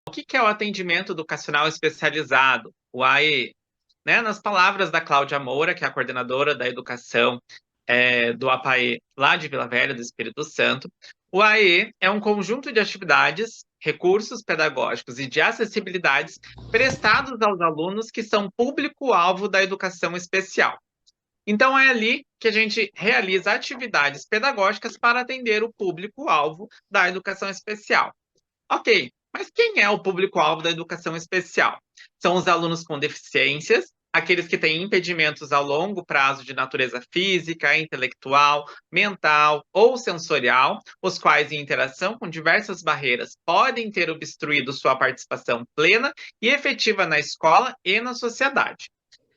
O que que é o atendimento educacional especializado, o AE? Né, nas palavras da Cláudia Moura, que é a coordenadora da educação do APAE lá de Vila Velha, do Espírito Santo, o AE é um conjunto de atividades, recursos pedagógicos e de acessibilidades prestados aos alunos que são público-alvo da educação especial. Então, é ali que a gente realiza atividades pedagógicas para atender o público-alvo da educação especial. Ok, mas quem é o público-alvo da educação especial? São os alunos com deficiências, aqueles que têm impedimentos a longo prazo de natureza física, intelectual, mental ou sensorial, os quais, em interação com diversas barreiras, podem ter obstruído sua participação plena e efetiva na escola e na sociedade.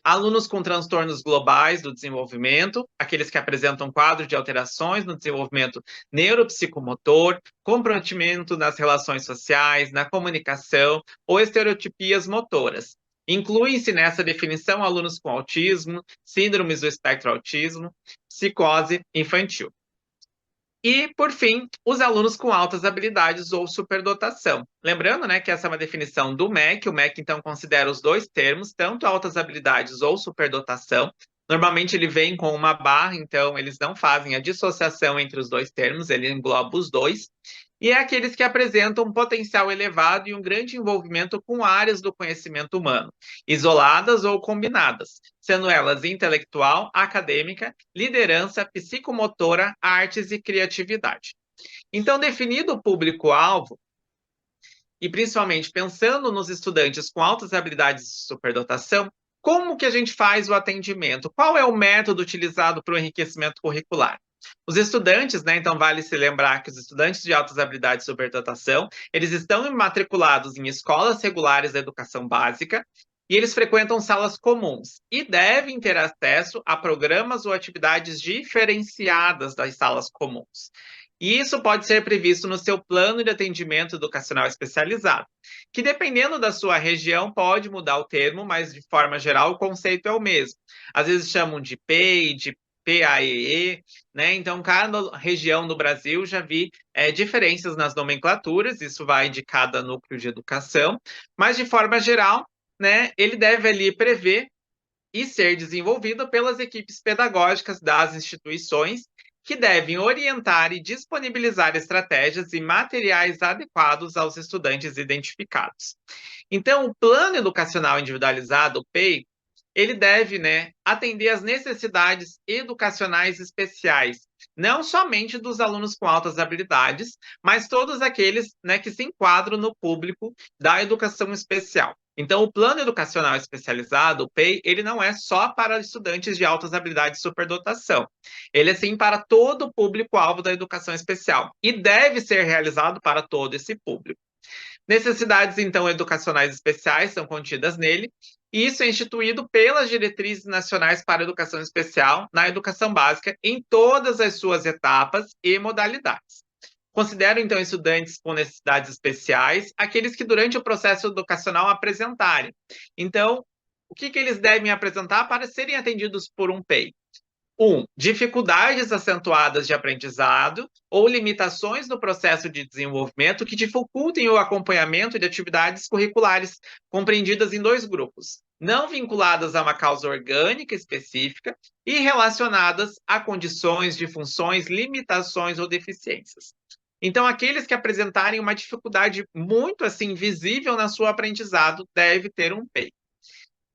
Alunos com transtornos globais do desenvolvimento, aqueles que apresentam quadro de alterações no desenvolvimento neuropsicomotor, comprometimento nas relações sociais, na comunicação ou estereotipias motoras. Incluem-se nessa definição alunos com autismo, síndromes do espectro autismo, psicose infantil. E, por fim, os alunos com altas habilidades ou superdotação. Lembrando, né, que essa é uma definição do MEC. O MEC, então, considera os dois termos, tanto altas habilidades ou superdotação. Normalmente ele vem com uma barra, então eles não fazem a dissociação entre os dois termos, ele engloba os dois. E é aqueles que apresentam um potencial elevado e um grande envolvimento com áreas do conhecimento humano, isoladas ou combinadas, sendo elas intelectual, acadêmica, liderança, psicomotora, artes e criatividade. Então, definido o público-alvo, e principalmente pensando nos estudantes com altas habilidades de superdotação, como que a gente faz o atendimento? Qual é o método utilizado para o enriquecimento curricular? Os estudantes, né, então vale se lembrar que os estudantes de altas habilidades de superdotação, eles estão matriculados em escolas regulares da educação básica e eles frequentam salas comuns e devem ter acesso a programas ou atividades diferenciadas das salas comuns. E isso pode ser previsto no seu plano de atendimento educacional especializado, que dependendo da sua região pode mudar o termo, mas de forma geral o conceito é o mesmo. Às vezes chamam de PEI, de PAEE, né? Então, cada região do Brasil já vi diferenças nas nomenclaturas, isso vai de cada núcleo de educação, mas de forma geral, né, ele deve ali prever e ser desenvolvido pelas equipes pedagógicas das instituições, que devem orientar e disponibilizar estratégias e materiais adequados aos estudantes identificados. Então, o Plano Educacional Individualizado, o PEI, ele deve, né, atender às necessidades educacionais especiais, não somente dos alunos com altas habilidades, mas todos aqueles, né, que se enquadram no público da educação especial. Então, o Plano Educacional Especializado, o PEI, ele não é só para estudantes de altas habilidades de superdotação. Ele é, sim, para todo o público-alvo da educação especial e deve ser realizado para todo esse público. Necessidades, então, educacionais especiais são contidas nele, e isso é instituído pelas diretrizes nacionais para a educação especial na educação básica em todas as suas etapas e modalidades. Considero, então, estudantes com necessidades especiais aqueles que, durante o processo educacional, apresentarem. Então, o que eles devem apresentar para serem atendidos por um PEI? Dificuldades acentuadas de aprendizado ou limitações no processo de desenvolvimento que dificultem o acompanhamento de atividades curriculares compreendidas em dois grupos, não vinculadas a uma causa orgânica específica e relacionadas a condições de funções, limitações ou deficiências. Então, aqueles que apresentarem uma dificuldade muito assim visível na sua aprendizado deve ter um PEI.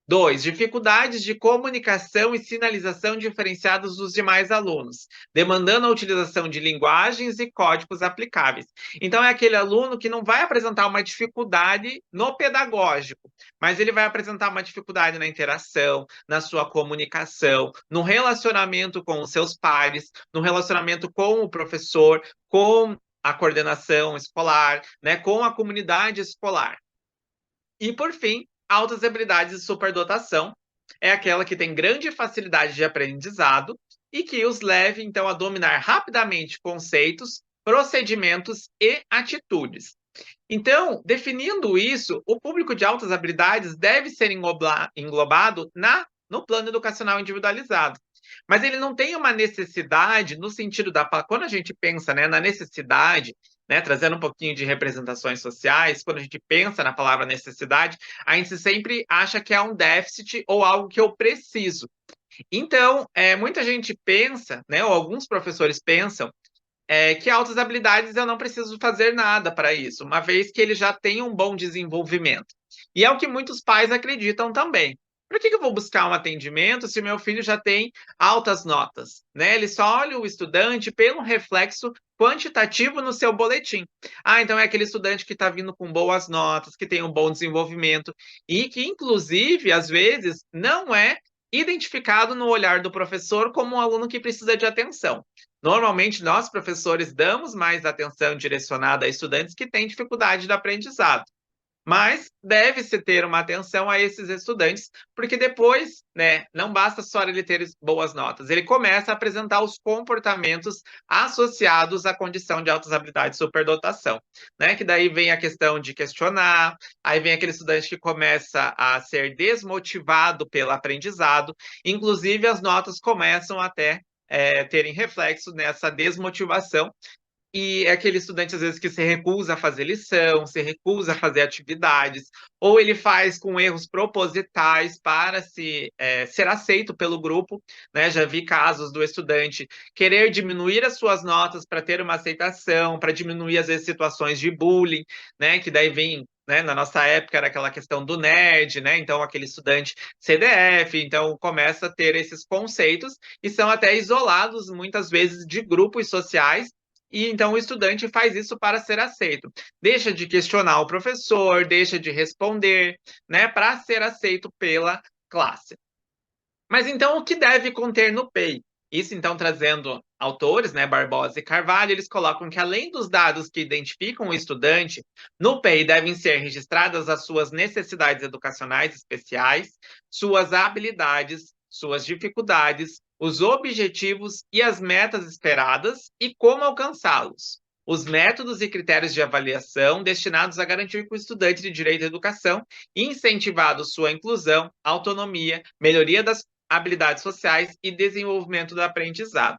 2, dificuldades de comunicação e sinalização diferenciadas dos demais alunos, demandando a utilização de linguagens e códigos aplicáveis. Então, é aquele aluno que não vai apresentar uma dificuldade no pedagógico, mas ele vai apresentar uma dificuldade na interação, na sua comunicação, no relacionamento com os seus pares, no relacionamento com o professor, com a coordenação escolar, né, com a comunidade escolar. E, por fim, altas habilidades de superdotação é aquela que tem grande facilidade de aprendizado e que os leve, então, a dominar rapidamente conceitos, procedimentos e atitudes. Então, definindo isso, o público de altas habilidades deve ser englobado no plano educacional individualizado. mas ele não tem uma necessidade no sentido da... Quando a gente pensa, né, na necessidade, né, trazendo um pouquinho de representações sociais, quando a gente pensa na palavra necessidade, a gente sempre acha que é um déficit ou algo que eu preciso. Então, muita gente pensa, né, ou alguns professores pensam, que altas habilidades eu não preciso fazer nada para isso, uma vez que ele já tem um bom desenvolvimento. E é o que muitos pais acreditam também. Por que eu vou buscar um atendimento se meu filho já tem altas notas? Né? Ele só olha o estudante pelo reflexo quantitativo no seu boletim. Ah, então é aquele estudante que está vindo com boas notas, que tem um bom desenvolvimento e que, inclusive, às vezes, não é identificado no olhar do professor como um aluno que precisa de atenção. Normalmente, nós, professores, damos mais atenção direcionada a estudantes que têm dificuldade de aprendizado. Mas deve-se ter uma atenção a esses estudantes, porque depois, né, não basta só ele ter boas notas, ele começa a apresentar os comportamentos associados à condição de altas habilidades de superdotação, né? Que daí vem a questão de questionar, aí vem aquele estudante que começa a ser desmotivado pelo aprendizado, inclusive as notas começam até terem reflexo nessa desmotivação, e é aquele estudante, às vezes, que se recusa a fazer lição, se recusa a fazer atividades, ou ele faz com erros propositais para ser aceito pelo grupo, né? Já vi casos do estudante querer diminuir as suas notas para ter uma aceitação, para diminuir, às vezes, situações de bullying, né? Que daí vem, né? Na nossa época era aquela questão do nerd, né? Então, aquele estudante CDF, então começa a ter esses conceitos e são até isolados, muitas vezes, de grupos sociais, e então o estudante faz isso para ser aceito. Deixa de questionar o professor, deixa de responder, né, para ser aceito pela classe. Mas então o que deve conter no PEI? Isso então trazendo autores, né, Barbosa e Carvalho, eles colocam que além dos dados que identificam o estudante, no PEI devem ser registradas as suas necessidades educacionais especiais, suas habilidades, suas dificuldades, os objetivos e as metas esperadas e como alcançá-los. Os métodos e critérios de avaliação destinados a garantir que o estudante de direito à educação incentivado sua inclusão, autonomia, melhoria das habilidades sociais e desenvolvimento do aprendizado.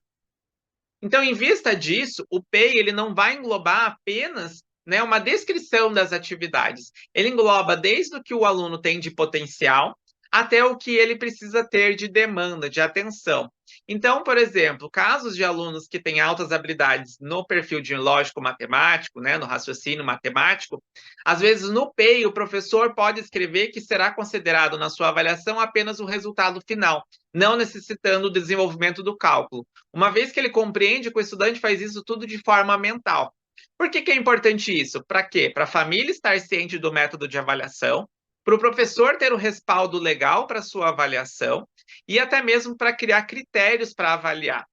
Então, em vista disso, o PEI ele não vai englobar apenas, né, uma descrição das atividades. Ele engloba desde o que o aluno tem de potencial até o que ele precisa ter de demanda, de atenção. Então, por exemplo, casos de alunos que têm altas habilidades no perfil de lógico-matemático, né, no raciocínio matemático, às vezes no PEI o professor pode escrever que será considerado na sua avaliação apenas o resultado final, não necessitando o desenvolvimento do cálculo, uma vez que ele compreende que o estudante faz isso tudo de forma mental. Por que é importante isso? Para quê? Para a família estar ciente do método de avaliação, para o professor ter o respaldo legal para sua avaliação e até mesmo para criar critérios para avaliar.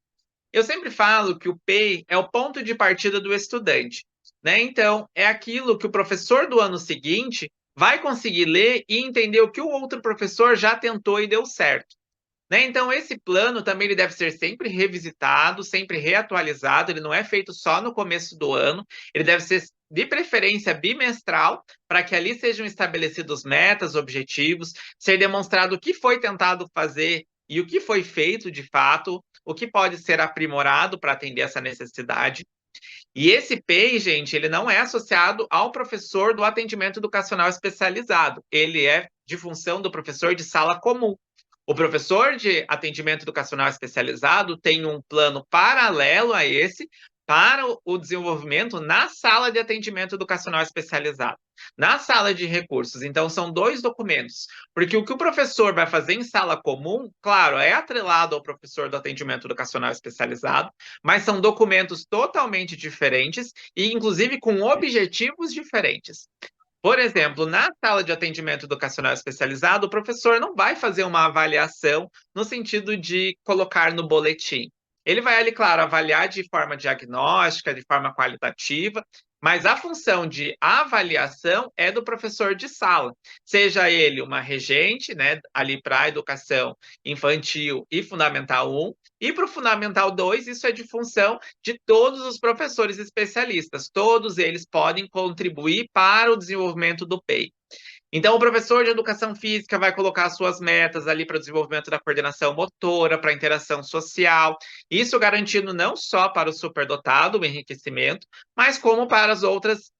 Eu sempre falo que o PEI é o ponto de partida do estudante, né? Então, é aquilo que o professor do ano seguinte vai conseguir ler e entender o que o outro professor já tentou e deu certo. Né? Então, esse plano também ele deve ser sempre revisitado, sempre reatualizado, ele não é feito só no começo do ano, ele deve ser, de preferência, bimestral, para que ali sejam estabelecidos metas, objetivos, ser demonstrado o que foi tentado fazer e o que foi feito de fato, o que pode ser aprimorado para atender essa necessidade. E esse PEI, gente, ele não é associado ao professor do atendimento educacional especializado, ele é de função do professor de sala comum. O professor de atendimento educacional especializado tem um plano paralelo a esse para o desenvolvimento na sala de atendimento educacional especializado, na sala de recursos. Então, são dois documentos, porque o que o professor vai fazer em sala comum, claro, é atrelado ao professor do atendimento educacional especializado, mas são documentos totalmente diferentes e, inclusive, com objetivos diferentes. Por exemplo, na sala de atendimento educacional especializado, o professor não vai fazer uma avaliação no sentido de colocar no boletim. Ele vai ali, claro, avaliar de forma diagnóstica, de forma qualitativa, mas a função de avaliação é do professor de sala, seja ele uma regente, né, ali para a educação infantil e fundamental 1, e para o fundamental 2, isso é de função de todos os professores especialistas. Todos eles podem contribuir para o desenvolvimento do PEI. Então, o professor de educação física vai colocar suas metas ali para o desenvolvimento da coordenação motora, para a interação social, isso garantindo não só para o superdotado o enriquecimento, mas como para as outras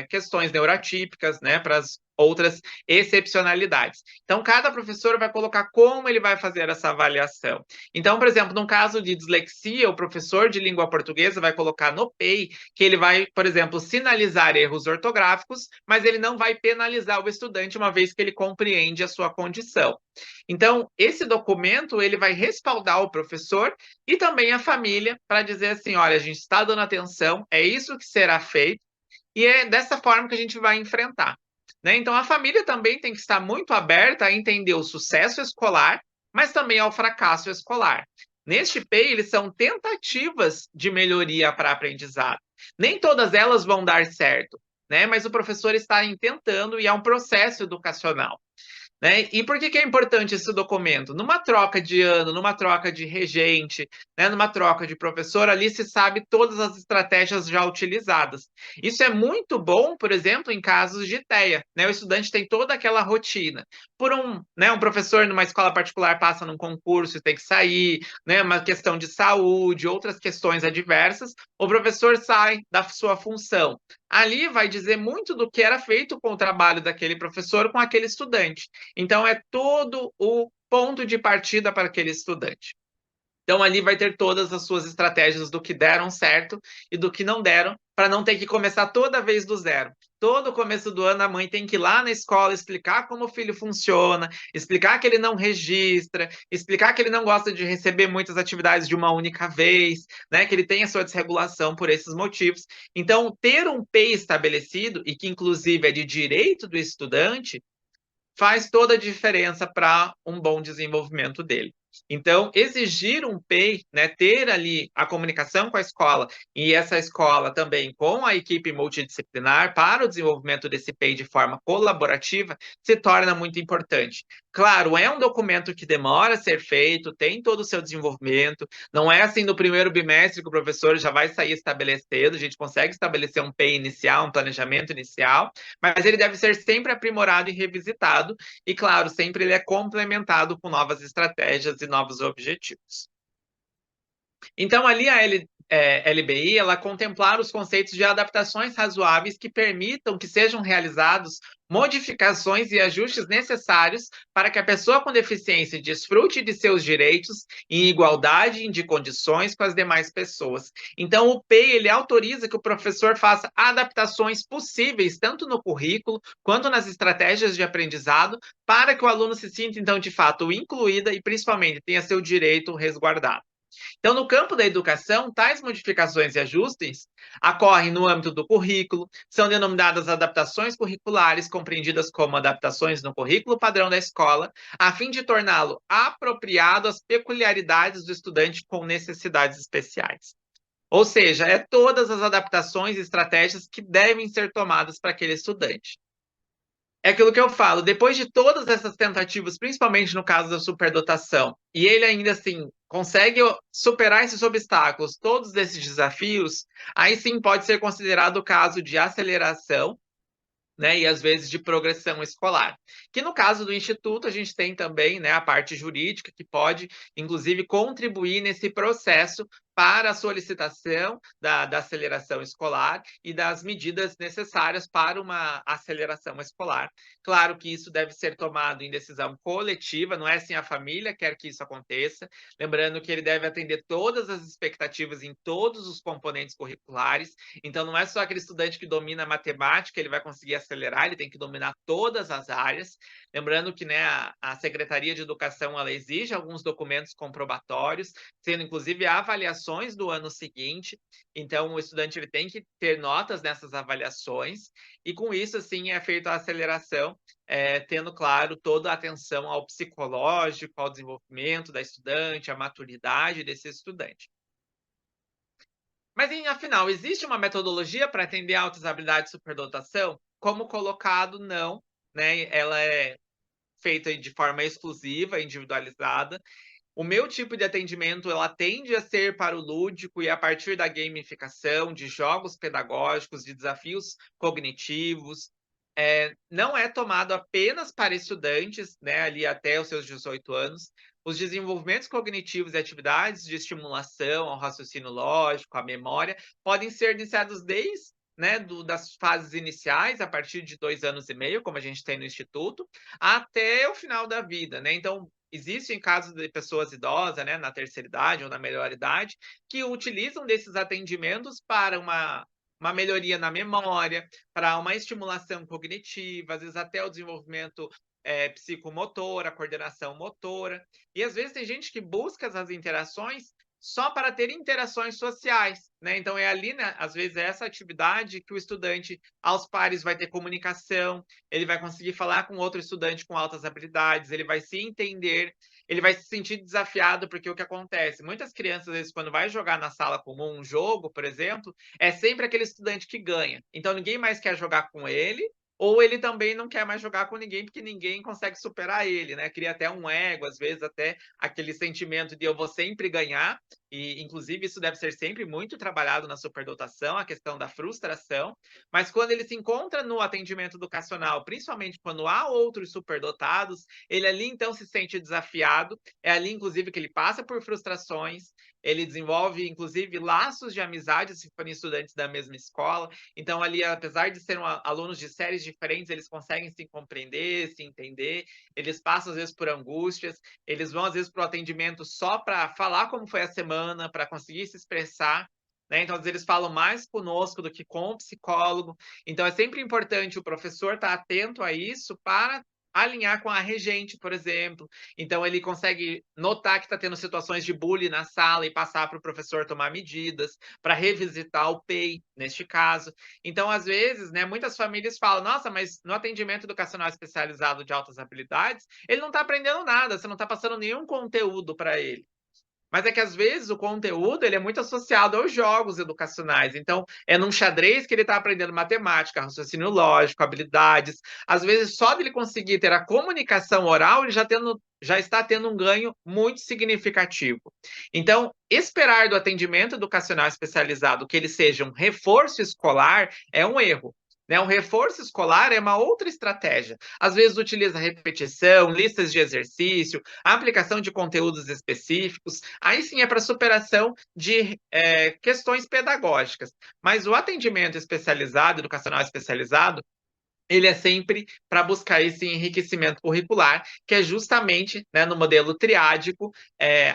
questões neurotípicas, né, para as outras excepcionalidades. Então, cada professor vai colocar como ele vai fazer essa avaliação. Então, por exemplo, no caso de dislexia, o professor de língua portuguesa vai colocar no PEI que ele vai, por exemplo, sinalizar erros ortográficos, mas ele não vai penalizar o estudante uma vez que ele compreende a sua condição. Então, esse documento ele vai respaldar o professor e também a família para dizer assim, olha, a gente está dando atenção, é isso que será feito e é dessa forma que a gente vai enfrentar. Né? Então, a família também tem que estar muito aberta a entender o sucesso escolar, mas também ao fracasso escolar. Neste PEI, eles são tentativas de melhoria para aprendizado. Nem todas elas vão dar certo, né? Mas o professor está tentando e é um processo educacional. Né? E por que, que é importante esse documento? Numa troca de ano, numa troca de regente, né, numa troca de professor, ali se sabe todas as estratégias já utilizadas. Isso é muito bom, por exemplo, em casos de TEA. Né? O estudante tem toda aquela rotina. Por um professor numa escola particular passa num concurso e tem que sair, né, uma questão de saúde, outras questões adversas, o professor sai da sua função. Ali vai dizer muito do que era feito com o trabalho daquele professor com aquele estudante. Então, é todo o ponto de partida para aquele estudante. Então, ali vai ter todas as suas estratégias do que deram certo e do que não deram, para não ter que começar toda vez do zero. Todo começo do ano, a mãe tem que ir lá na escola explicar como o filho funciona, explicar que ele não registra, explicar que ele não gosta de receber muitas atividades de uma única vez, né, que ele tem a sua desregulação por esses motivos. Então, ter um PEI estabelecido, e que inclusive é de direito do estudante, faz toda a diferença para um bom desenvolvimento dele. Então, exigir um PEI, né, ter ali a comunicação com a escola e essa escola também com a equipe multidisciplinar para o desenvolvimento desse PEI de forma colaborativa, se torna muito importante. Claro, é um documento que demora a ser feito, tem todo o seu desenvolvimento, não é assim no primeiro bimestre que o professor já vai sair estabelecendo, a gente consegue estabelecer um PEI inicial, um planejamento inicial, mas ele deve ser sempre aprimorado e revisitado, e claro, sempre ele é complementado com novas estratégias e novos objetivos. Então, ali a LBI, ela contemplar os conceitos de adaptações razoáveis que permitam que sejam realizados modificações e ajustes necessários para que a pessoa com deficiência desfrute de seus direitos em igualdade de condições com as demais pessoas. Então, o PEI, ele autoriza que o professor faça adaptações possíveis, tanto no currículo quanto nas estratégias de aprendizado, para que o aluno se sinta, então, de fato, incluída e, principalmente, tenha seu direito resguardado. Então, no campo da educação, tais modificações e ajustes ocorrem no âmbito do currículo, são denominadas adaptações curriculares, compreendidas como adaptações no currículo padrão da escola, a fim de torná-lo apropriado às peculiaridades do estudante com necessidades especiais. Ou seja, é todas as adaptações e estratégias que devem ser tomadas para aquele estudante. É aquilo que eu falo, depois de todas essas tentativas, principalmente no caso da superdotação, e ele ainda assim consegue superar esses obstáculos, todos esses desafios, aí sim pode ser considerado o caso de aceleração, né, e às vezes de progressão escolar. Que no caso do Instituto, a gente tem também, né, a parte jurídica, que pode, inclusive, contribuir nesse processo para a solicitação da aceleração escolar e das medidas necessárias para uma aceleração escolar. Claro que isso deve ser tomado em decisão coletiva, não é assim a família quer que isso aconteça, lembrando que ele deve atender todas as expectativas em todos os componentes curriculares, então não é só aquele estudante que domina matemática, ele vai conseguir acelerar, ele tem que dominar todas as áreas. Lembrando que, né, a Secretaria de Educação ela exige alguns documentos comprobatórios, sendo inclusive avaliações do ano seguinte. Então, o estudante ele tem que ter notas nessas avaliações, e com isso, assim, é feita a aceleração, tendo, claro, toda a atenção ao psicológico, ao desenvolvimento da estudante, à maturidade desse estudante. Mas, afinal, existe uma metodologia para atender altas habilidades de superdotação? Como colocado, não, né? Ela é feita de forma exclusiva, individualizada. O meu tipo de atendimento, ela tende a ser para o lúdico e a partir da gamificação, de jogos pedagógicos, de desafios cognitivos, não é tomado apenas para estudantes, né, ali até os seus 18 anos. Os desenvolvimentos cognitivos e atividades de estimulação ao raciocínio lógico, à memória, podem ser iniciados desde, né, das fases iniciais, a partir de 2 anos e meio, como a gente tem no Instituto, até o final da vida, né? Então, existem casos de pessoas idosas, né, na terceira idade ou na melhor idade, que utilizam desses atendimentos para uma melhoria na memória, para uma estimulação cognitiva, às vezes até o desenvolvimento psicomotor, a coordenação motora. E às vezes tem gente que busca essas interações só para ter interações sociais, né? Então é ali, né, às vezes é essa atividade que o estudante aos pares vai ter comunicação, ele vai conseguir falar com outro estudante com altas habilidades, ele vai se entender, ele vai se sentir desafiado, porque o que acontece? Muitas crianças, às vezes, quando vai jogar na sala comum um jogo, por exemplo, é sempre aquele estudante que ganha. Então ninguém mais quer jogar com ele, ou ele também não quer mais jogar com ninguém, porque ninguém consegue superar ele, né? Cria até um ego, às vezes até aquele sentimento de eu vou sempre ganhar, e inclusive isso deve ser sempre muito trabalhado na superdotação, a questão da frustração, mas quando ele se encontra no atendimento educacional, principalmente quando há outros superdotados, ele ali então se sente desafiado, é ali inclusive que ele passa por frustrações, ele desenvolve inclusive laços de amizade se forem estudantes da mesma escola, então ali, apesar de serem alunos de séries diferentes, eles conseguem se compreender, se entender, eles passam às vezes por angústias, eles vão às vezes para o atendimento só para falar como foi a semana, para conseguir se expressar, né? Então, às vezes, eles falam mais conosco do que com o psicólogo. Então, é sempre importante o professor estar atento a isso para alinhar com a regente, por exemplo. Então, ele consegue notar que está tendo situações de bullying na sala e passar para o professor tomar medidas, para revisitar o PEI, neste caso. Então, às vezes, né, muitas famílias falam: nossa, mas no atendimento educacional especializado de altas habilidades, ele não está aprendendo nada, você não está passando nenhum conteúdo para ele. Mas é que às vezes o conteúdo ele é muito associado aos jogos educacionais. Então, é num xadrez que ele está aprendendo matemática, raciocínio lógico, habilidades. Às vezes, só dele conseguir ter a comunicação oral, ele já está tendo um ganho muito significativo. Então, esperar do atendimento educacional especializado que ele seja um reforço escolar é um erro. Né? Um reforço escolar é uma outra estratégia. Às vezes utiliza repetição, listas de exercício, a aplicação de conteúdos específicos, aí sim é para superação de questões pedagógicas. Mas o atendimento especializado, educacional especializado, ele é sempre para buscar esse enriquecimento curricular, que é justamente, né, no modelo triádico,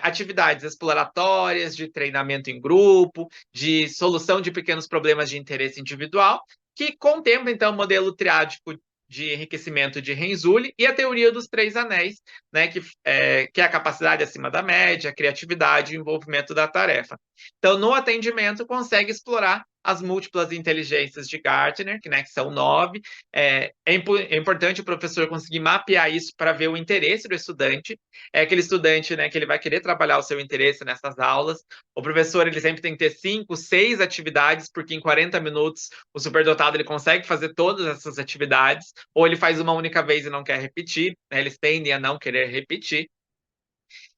atividades exploratórias, de treinamento em grupo, de solução de pequenos problemas de interesse individual, que contempla, então, o modelo triádico de enriquecimento de Renzulli e a teoria dos 3 anéis, né, que é a capacidade acima da média, a criatividade e o envolvimento da tarefa. Então, no atendimento, consegue explorar as múltiplas inteligências de Gartner, que são 9. É importante o professor conseguir mapear isso para ver o interesse do estudante. É aquele estudante, né, que ele vai querer trabalhar o seu interesse nessas aulas. O professor ele sempre tem que ter 5, 6 atividades, porque em 40 minutos o superdotado ele consegue fazer todas essas atividades, ou ele faz uma única vez e não quer repetir, né, eles tendem a não querer repetir.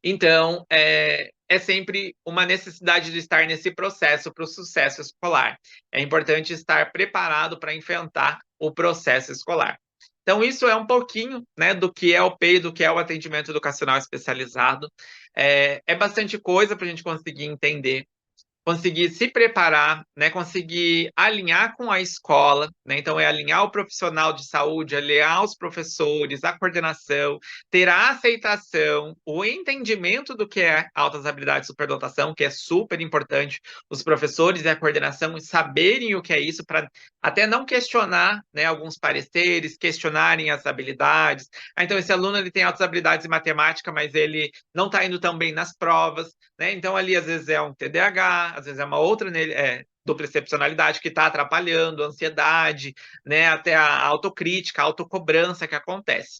Então, é sempre uma necessidade de estar nesse processo para o sucesso escolar. É importante estar preparado para enfrentar o processo escolar. Então, isso é um pouquinho, né, do que é o PEI, do que é o atendimento educacional especializado. É bastante coisa para a gente conseguir entender, conseguir se preparar, né, conseguir alinhar com a escola, né, então é alinhar o profissional de saúde, alinhar os professores, a coordenação, ter a aceitação, o entendimento do que é altas habilidades de superdotação, que é super importante, os professores e a coordenação saberem o que é isso, para até não questionar, né, alguns pareceres, questionarem as habilidades. Então, esse aluno ele tem altas habilidades em matemática, mas ele não está indo tão bem nas provas, né? Então, ali, às vezes, é um TDAH, às vezes é uma outra dupla excepcionalidade que está atrapalhando, a ansiedade, né? Até a autocrítica, a autocobrança que acontece.